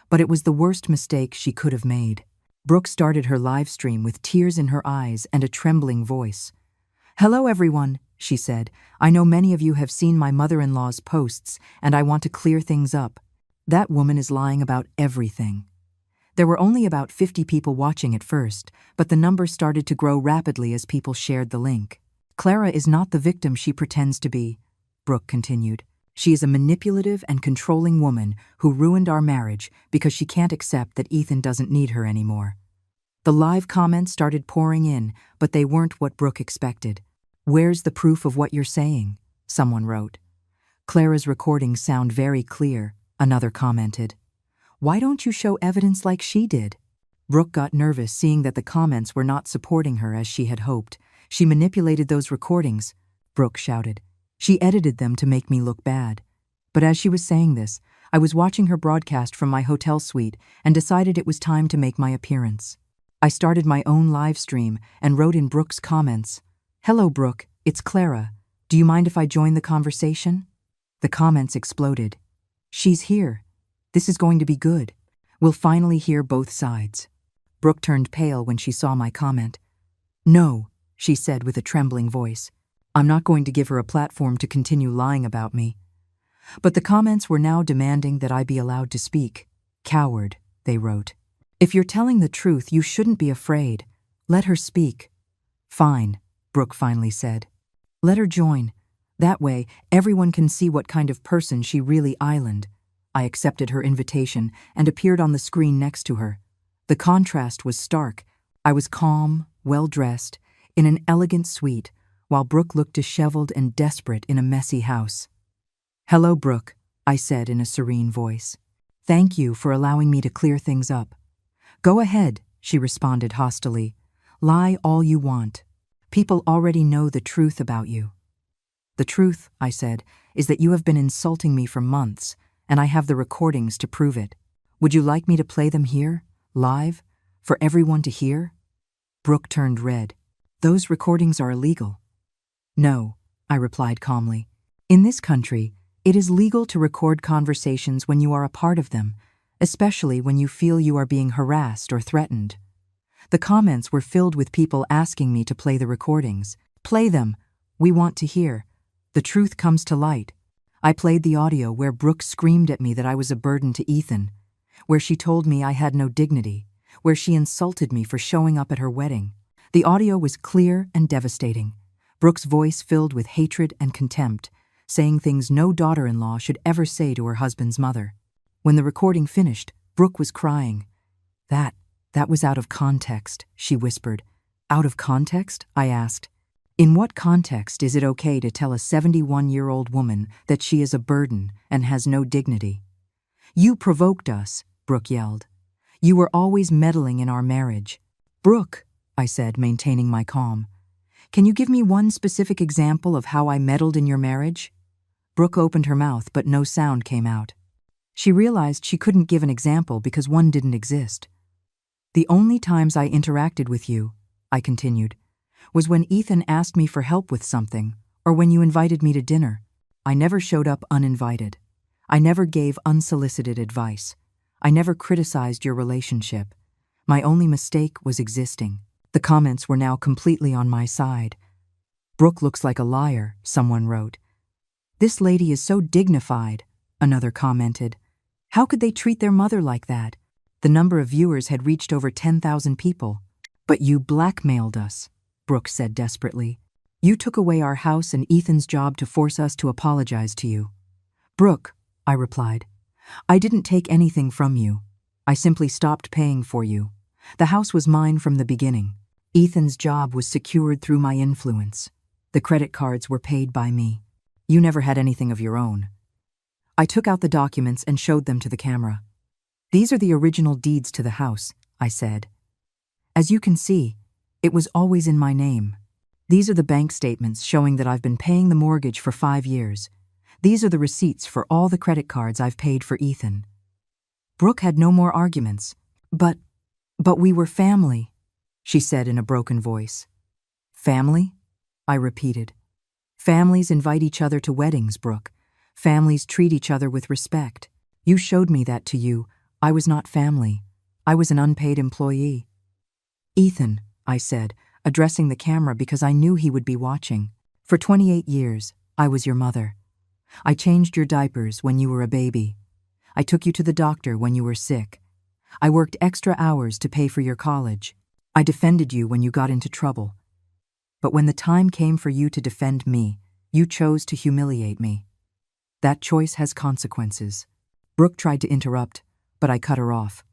But it was the worst mistake she could have made. Brooke started her live stream with tears in her eyes and a trembling voice. "Hello everyone," she said. "I know many of you have seen my mother-in-law's posts, and I want to clear things up. That woman is lying about everything." There were only about 50 people watching at first, but the number started to grow rapidly as people shared the link. "Clara is not the victim she pretends to be," Brooke continued. "She is a manipulative and controlling woman who ruined our marriage because she can't accept that Ethan doesn't need her anymore." The live comments started pouring in, but they weren't what Brooke expected. "Where's the proof of what you're saying?" someone wrote. "Clara's recordings sound very clear," another commented. "Why don't you show evidence like she did?" Brooke got nervous seeing that the comments were not supporting her as she had hoped. "She manipulated those recordings," Brooke shouted. "She edited them to make me look bad." But as she was saying this, I was watching her broadcast from my hotel suite and decided it was time to make my appearance. I started my own live stream and wrote in Brooke's comments, "Hello Brooke, it's Clara. Do you mind if I join the conversation?" The comments exploded. "She's here. This is going to be good. We'll finally hear both sides." Brooke turned pale when she saw my comment. "No," she said with a trembling voice. "I'm not going to give her a platform to continue lying about me." But the comments were now demanding that I be allowed to speak. "Coward," they wrote. "If you're telling the truth, you shouldn't be afraid. Let her speak." "Fine," Brooke finally said. "Let her join. That way, everyone can see what kind of person she really island," I accepted her invitation and appeared on the screen next to her. The contrast was stark. I was calm, well-dressed, in an elegant suite, while Brooke looked disheveled and desperate in a messy house. "Hello, Brooke," I said in a serene voice. "Thank you for allowing me to clear things up." "Go ahead," she responded hostilely. "Lie all you want. People already know the truth about you." "The truth," I said, "is that you have been insulting me for months, and I have the recordings to prove it. Would you like me to play them here, live, for everyone to hear?" Brooke turned red. "Those recordings are illegal." "No," I replied calmly. "In this country, it is legal to record conversations when you are a part of them, especially when you feel you are being harassed or threatened." The comments were filled with people asking me to play the recordings. "Play them. We want to hear. The truth comes to light." I played the audio where Brooke screamed at me that I was a burden to Ethan, where she told me I had no dignity, where she insulted me for showing up at her wedding. The audio was clear and devastating. Brooke's voice filled with hatred and contempt, saying things no daughter-in-law should ever say to her husband's mother. When the recording finished, Brooke was crying. That was out of context," she whispered. "Out of context?" I asked. "In what context is it okay to tell a 71-year-old woman that she is a burden and has no dignity?" "You provoked us," Brooke yelled. "You were always meddling in our marriage." "Brooke," I said, maintaining my calm, "can you give me one specific example of how I meddled in your marriage?" Brooke opened her mouth, but no sound came out. She realized she couldn't give an example because one didn't exist. "The only times I interacted with you," I continued, "was when Ethan asked me for help with something, or when you invited me to dinner. I never showed up uninvited. I never gave unsolicited advice. I never criticized your relationship. My only mistake was existing." The comments were now completely on my side. "Brooke looks like a liar," someone wrote. "This lady is so dignified," another commented. "How could they treat their mother like that?" The number of viewers had reached over 10,000 people. "But you blackmailed us," Brooke said desperately. "You took away our house and Ethan's job to force us to apologize to you." "Brooke," I replied, "I didn't take anything from you. I simply stopped paying for you. The house was mine from the beginning. Ethan's job was secured through my influence. The credit cards were paid by me. You never had anything of your own." I took out the documents and showed them to the camera. "These are the original deeds to the house," I said. "As you can see, it was always in my name. These are the bank statements showing that I've been paying the mortgage for 5 years. These are the receipts for all the credit cards I've paid for Ethan." Brooke had no more arguments. But we were family," she said in a broken voice. "Family?" I repeated. "Families invite each other to weddings, Brooke. Families treat each other with respect. You showed me that to you. I was not family. I was an unpaid employee." "Ethan," I said, addressing the camera because I knew he would be watching. "For 28 years, I was your mother. I changed your diapers when you were a baby. I took you to the doctor when you were sick. I worked extra hours to pay for your college. I defended you when you got into trouble. But when the time came for you to defend me, you chose to humiliate me. That choice has consequences." Brooke tried to interrupt, but I cut her off.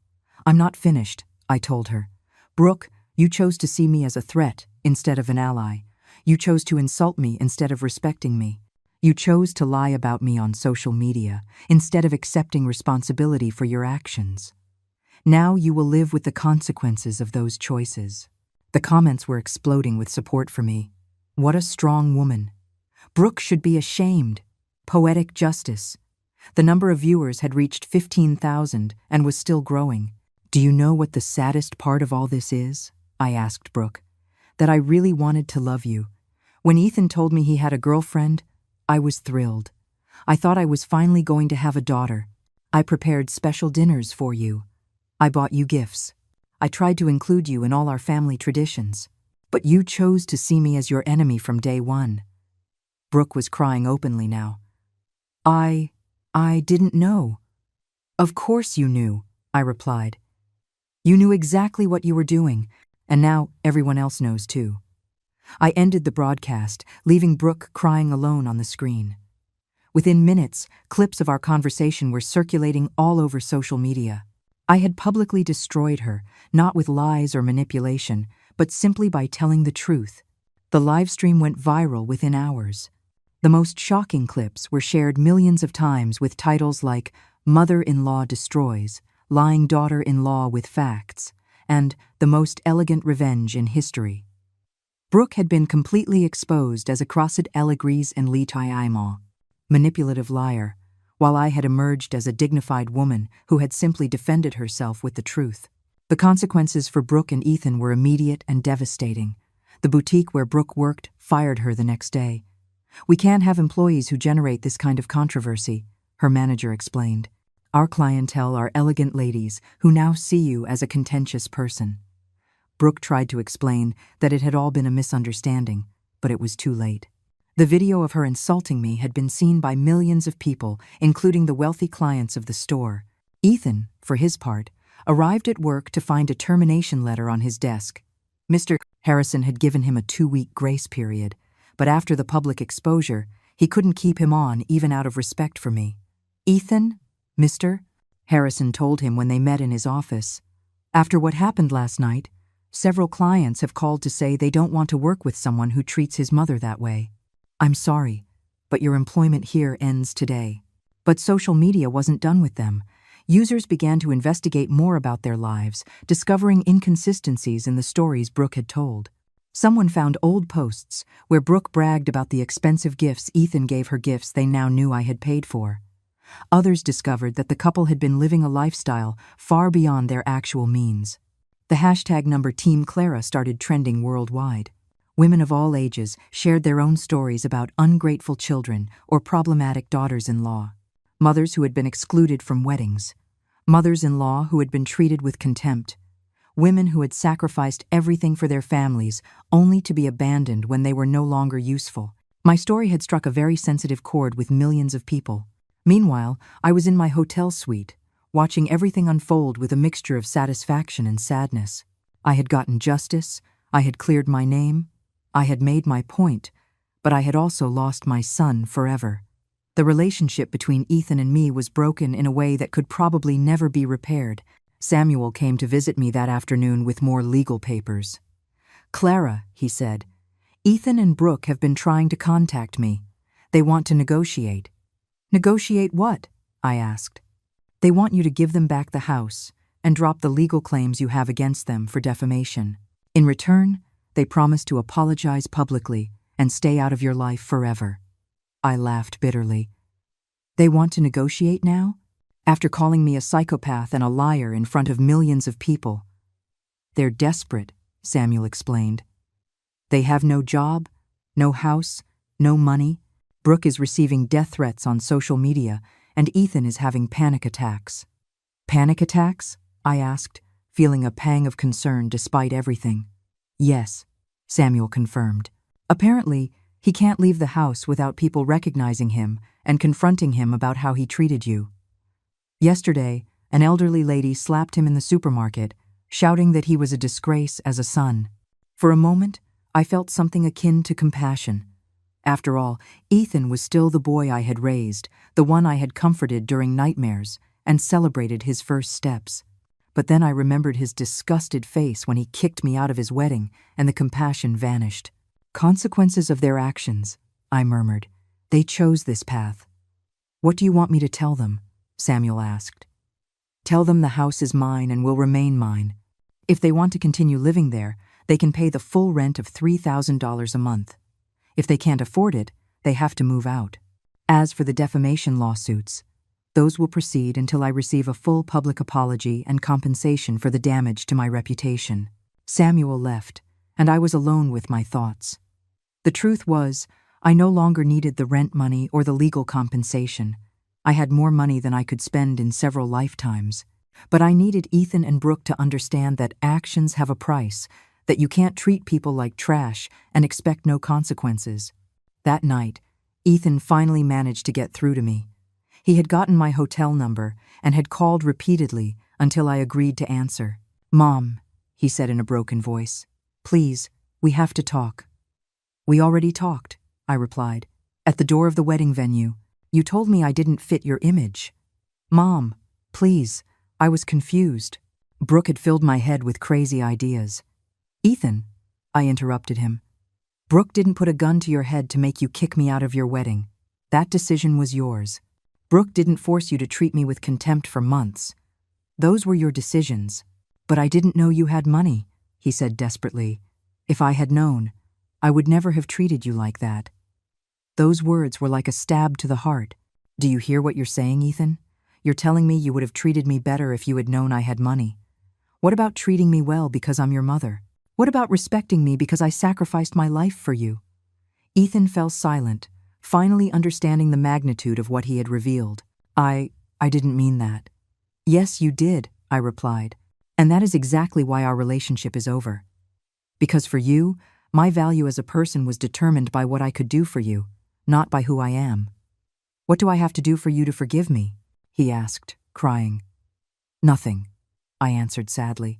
"I'm not finished," I told her. "Brooke, you chose to see me as a threat instead of an ally. You chose to insult me instead of respecting me. You chose to lie about me on social media instead of accepting responsibility for your actions. Now you will live with the consequences of those choices." The comments were exploding with support for me. What a strong woman. Brooke should be ashamed. Poetic justice. The number of viewers had reached 15,000 and was still growing. "Do you know what the saddest part of all this is?" I asked Brooke. "That I really wanted to love you. When Ethan told me he had a girlfriend, I was thrilled. I thought I was finally going to have a daughter. I prepared special dinners for you. I bought you gifts. I tried to include you in all our family traditions. But you chose to see me as your enemy from day one." Brooke was crying openly now. I didn't know." "Of course you knew," I replied. "You knew exactly what you were doing, and now everyone else knows too." I ended the broadcast, leaving Brooke crying alone on the screen. Within minutes, clips of our conversation were circulating all over social media. I had publicly destroyed her, not with lies or manipulation, but simply by telling the truth. The live stream went viral within hours. The most shocking clips were shared millions of times with titles like "Mother-in-Law Destroys," "Lying Daughter-in-Law with Facts," and "The Most Elegant Revenge in History." Brooke had been completely exposed as a crossed Elegries and Litaimo, manipulative liar, while I had emerged as a dignified woman who had simply defended herself with the truth. The consequences for Brooke and Ethan were immediate and devastating. The boutique where Brooke worked fired her the next day. "We can't have employees who generate this kind of controversy," her manager explained. "Our clientele are elegant ladies who now see you as a contentious person." Brooke tried to explain that it had all been a misunderstanding, but it was too late. The video of her insulting me had been seen by millions of people, including the wealthy clients of the store. Ethan, for his part, arrived at work to find a termination letter on his desk. Mr. Harrison had given him a 2-week grace period, but after the public exposure, he couldn't keep him on even out of respect for me. "Ethan, Mr. Harrison told him when they met in his office. "After what happened last night, several clients have called to say they don't want to work with someone who treats his mother that way. I'm sorry, but your employment here ends today." But social media wasn't done with them. Users began to investigate more about their lives, discovering inconsistencies in the stories Brooke had told. Someone found old posts where Brooke bragged about the expensive gifts Ethan gave her, gifts they now knew I had paid for. Others discovered that the couple had been living a lifestyle far beyond their actual means. The hashtag #Team Clara started trending worldwide. Women of all ages shared their own stories about ungrateful children or problematic daughters-in-law, mothers who had been excluded from weddings, mothers-in-law who had been treated with contempt, women who had sacrificed everything for their families only to be abandoned when they were no longer useful. My story had struck a very sensitive chord with millions of people. Meanwhile, I was in my hotel suite, watching everything unfold with a mixture of satisfaction and sadness. I had gotten justice, I had cleared my name, I had made my point, but I had also lost my son forever. The relationship between Ethan and me was broken in a way that could probably never be repaired. Samuel came to visit me that afternoon with more legal papers. "Clara," he said, "Ethan and Brooke have been trying to contact me. They want to negotiate." "Negotiate what?" I asked. "They want you to give them back the house and drop the legal claims you have against them for defamation. In return, they promise to apologize publicly and stay out of your life forever." I laughed bitterly. "They want to negotiate now? After calling me a psychopath and a liar in front of millions of people?" "They're desperate," Samuel explained. "They have no job, no house, no money. Brooke is receiving death threats on social media, and Ethan is having panic attacks." "Panic attacks?" I asked, feeling a pang of concern despite everything. "Yes," Samuel confirmed. "Apparently, he can't leave the house without people recognizing him and confronting him about how he treated you. Yesterday, an elderly lady slapped him in the supermarket, shouting that he was a disgrace as a son. For a moment, I felt something akin to compassion. After all, Ethan was still the boy I had raised, the one I had comforted during nightmares, and celebrated his first steps. But then I remembered his disgusted face when he kicked me out of his wedding, and the compassion vanished. "Consequences of their actions," I murmured. "They chose this path." "What do you want me to tell them?" Samuel asked. "Tell them the house is mine and will remain mine. If they want to continue living there, they can pay the full rent of $3,000 a month. If they can't afford it, they have to move out. As for the defamation lawsuits, those will proceed until I receive a full public apology and compensation for the damage to my reputation." Samuel left, and I was alone with my thoughts. The truth was, I no longer needed the rent money or the legal compensation. I had more money than I could spend in several lifetimes. But I needed Ethan and Brooke to understand that actions have a price, that you can't treat people like trash and expect no consequences. That night, Ethan finally managed to get through to me. He had gotten my hotel number and had called repeatedly until I agreed to answer. "Mom," he said in a broken voice, "please, we have to talk." "We already talked," I replied, "at the door of the wedding venue. You told me I didn't fit your image. Mom, please, I was confused. Brooke had filled my head with crazy ideas. Ethan, I interrupted him. Brooke didn't put a gun to your head to make you kick me out of your wedding. That decision was yours. Brooke didn't force you to treat me with contempt for months. Those were your decisions. But I didn't know you had money, he said desperately. If I had known, I would never have treated you like that. Those words were like a stab to the heart. Do you hear what you're saying, Ethan? You're telling me you would have treated me better if you had known I had money. What about treating me well because I'm your mother? What about respecting me because I sacrificed my life for you? Ethan fell silent, finally understanding the magnitude of what he had revealed. I didn't mean that. Yes, you did, I replied. And that is exactly why our relationship is over. Because for you, my value as a person was determined by what I could do for you, not by who I am. What do I have to do for you to forgive me? He asked, crying. Nothing, I answered sadly.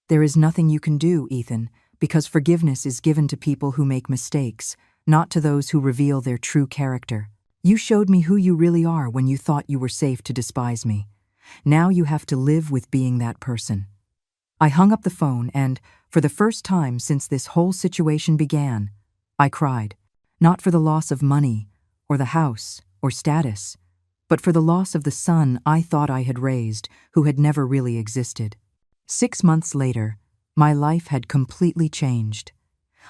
There is nothing you can do, Ethan, because forgiveness is given to people who make mistakes, not to those who reveal their true character. You showed me who you really are when you thought you were safe to despise me. Now you have to live with being that person. I hung up the phone and, for the first time since this whole situation began, I cried, not for the loss of money, or the house, or status, but for the loss of the son I thought I had raised, who had never really existed. 6 months later, my life had completely changed.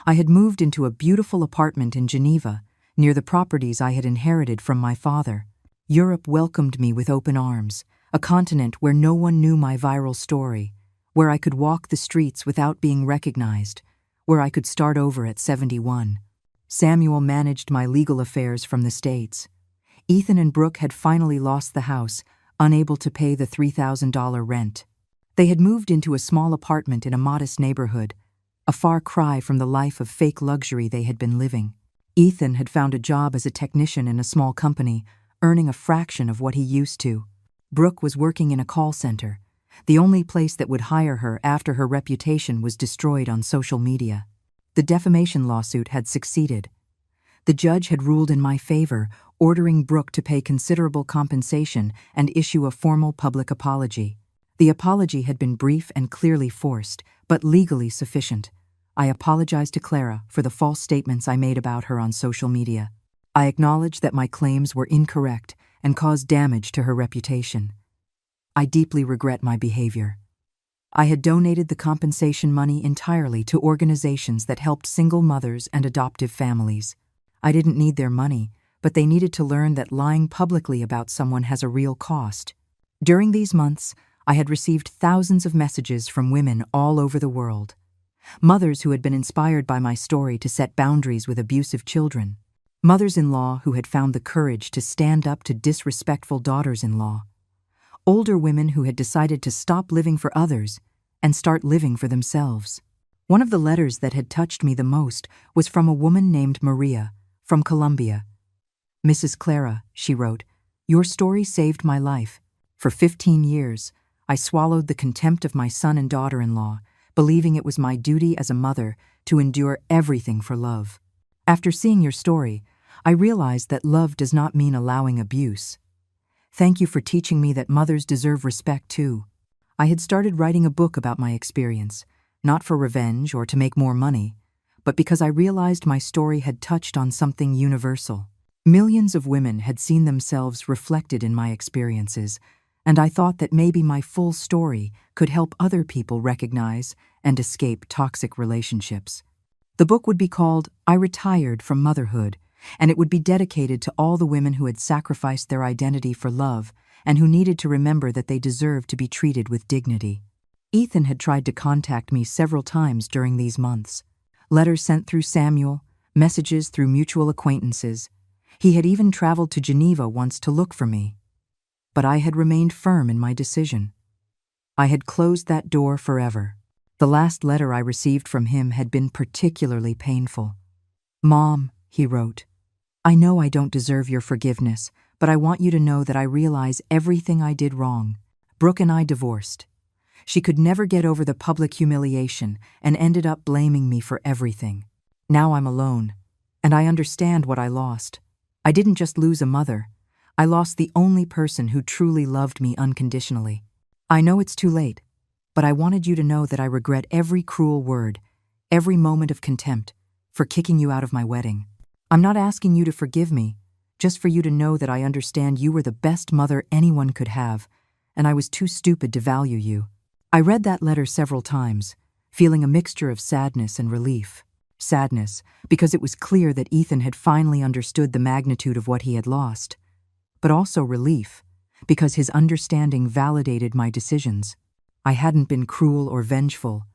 I had moved into a beautiful apartment in Geneva, near the properties I had inherited from my father. Europe welcomed me with open arms, a continent where no one knew my viral story, where I could walk the streets without being recognized, where I could start over at 71. Samuel managed my legal affairs from the States. Ethan and Brooke had finally lost the house, unable to pay the $3,000 rent. They had moved into a small apartment in a modest neighborhood, a far cry from the life of fake luxury they had been living. Ethan had found a job as a technician in a small company, earning a fraction of what he used to. Brooke was working in a call center, the only place that would hire her after her reputation was destroyed on social media. The defamation lawsuit had succeeded. The judge had ruled in my favor, ordering Brooke to pay considerable compensation and issue a formal public apology. The apology had been brief and clearly forced, but legally sufficient. I apologized to Clara for the false statements I made about her on social media. I acknowledged that my claims were incorrect and caused damage to her reputation. I deeply regret my behavior. I had donated the compensation money entirely to organizations that helped single mothers and adoptive families. I didn't need their money, but they needed to learn that lying publicly about someone has a real cost. During these months, I had received thousands of messages from women all over the world. Mothers who had been inspired by my story to set boundaries with abusive children. Mothers-in-law who had found the courage to stand up to disrespectful daughters-in-law. Older women who had decided to stop living for others and start living for themselves. One of the letters that had touched me the most was from a woman named Maria, from Colombia. Mrs. Clara, she wrote, your story saved my life. For 15 years, I swallowed the contempt of my son and daughter-in-law, believing it was my duty as a mother to endure everything for love. After seeing your story, I realized that love does not mean allowing abuse. Thank you for teaching me that mothers deserve respect too. I had started writing a book about my experience, not for revenge or to make more money, but because I realized my story had touched on something universal. Millions of women had seen themselves reflected in my experiences, and I thought that maybe my full story could help other people recognize and escape toxic relationships. The book would be called I Retired from Motherhood, and it would be dedicated to all the women who had sacrificed their identity for love and who needed to remember that they deserved to be treated with dignity. Ethan had tried to contact me several times during these months. Letters sent through Samuel, messages through mutual acquaintances. He had even traveled to Geneva once to look for me. But I had remained firm in my decision. I had closed that door forever. The last letter I received from him had been particularly painful. Mom, he wrote, I know I don't deserve your forgiveness, but I want you to know that I realize everything I did wrong. Brooke and I divorced. She could never get over the public humiliation and ended up blaming me for everything. Now I'm alone, and I understand what I lost. I didn't just lose a mother. I lost the only person who truly loved me unconditionally. I know it's too late, but I wanted you to know that I regret every cruel word, every moment of contempt, for kicking you out of my wedding. I'm not asking you to forgive me, just for you to know that I understand you were the best mother anyone could have, and I was too stupid to value you. I read that letter several times, feeling a mixture of sadness and relief. Sadness, because it was clear that Ethan had finally understood the magnitude of what he had lost. But also relief, because his understanding validated my decisions. I hadn't been cruel or vengeful.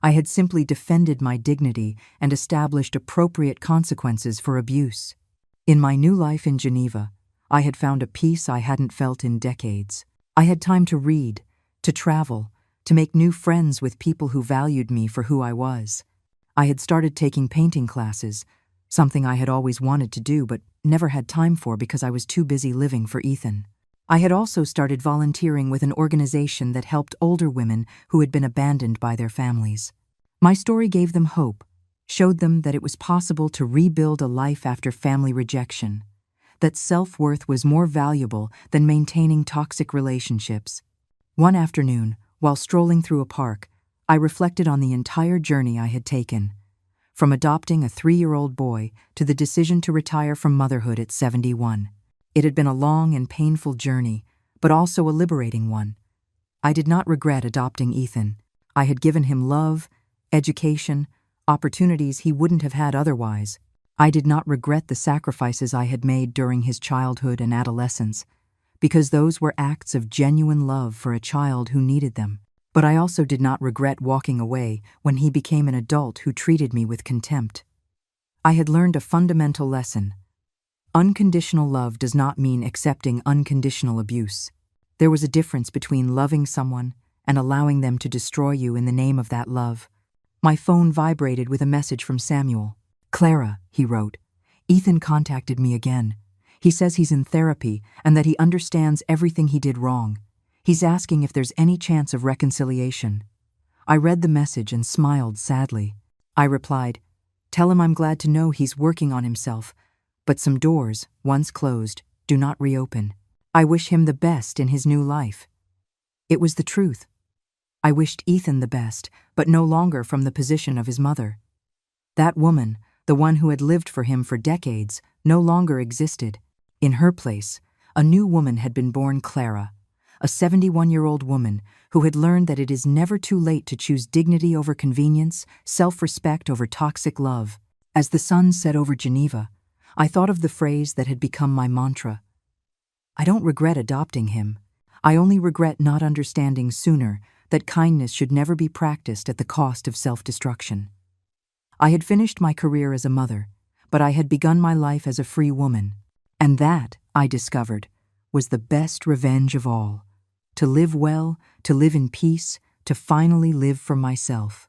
I had simply defended my dignity and established appropriate consequences for abuse. In my new life in Geneva, I had found a peace I hadn't felt in decades. I had time to read, to travel, to make new friends with people who valued me for who I was. I had started taking painting classes, something I had always wanted to do but never had time for because I was too busy living for Ethan. I had also started volunteering with an organization that helped older women who had been abandoned by their families. My story gave them hope, showed them that it was possible to rebuild a life after family rejection, that self-worth was more valuable than maintaining toxic relationships. One afternoon, while strolling through a park, I reflected on the entire journey I had taken, from adopting a 3-year-old boy to the decision to retire from motherhood at 71. It had been a long and painful journey, but also a liberating one. I did not regret adopting Ethan. I had given him love, education, opportunities he wouldn't have had otherwise. I did not regret the sacrifices I had made during his childhood and adolescence, because those were acts of genuine love for a child who needed them. But I also did not regret walking away when he became an adult who treated me with contempt. I had learned a fundamental lesson. Unconditional love does not mean accepting unconditional abuse. There was a difference between loving someone and allowing them to destroy you in the name of that love. My phone vibrated with a message from Samuel. "Clara," he wrote, "Ethan contacted me again. He says he's in therapy and that he understands everything he did wrong. He's asking if there's any chance of reconciliation." I read the message and smiled sadly. I replied, "Tell him I'm glad to know he's working on himself, but some doors, once closed, do not reopen. I wish him the best in his new life." It was the truth. I wished Ethan the best, but no longer from the position of his mother. That woman, the one who had lived for him for decades, no longer existed. In her place, a new woman had been born, Clara, a 71-year-old woman who had learned that it is never too late to choose dignity over convenience, self-respect over toxic love. As the sun set over Geneva, I thought of the phrase that had become my mantra. I don't regret adopting him. I only regret not understanding sooner that kindness should never be practiced at the cost of self-destruction. I had finished my career as a mother, but I had begun my life as a free woman, and that, I discovered, was the best revenge of all. To live well, to live in peace, to finally live for myself.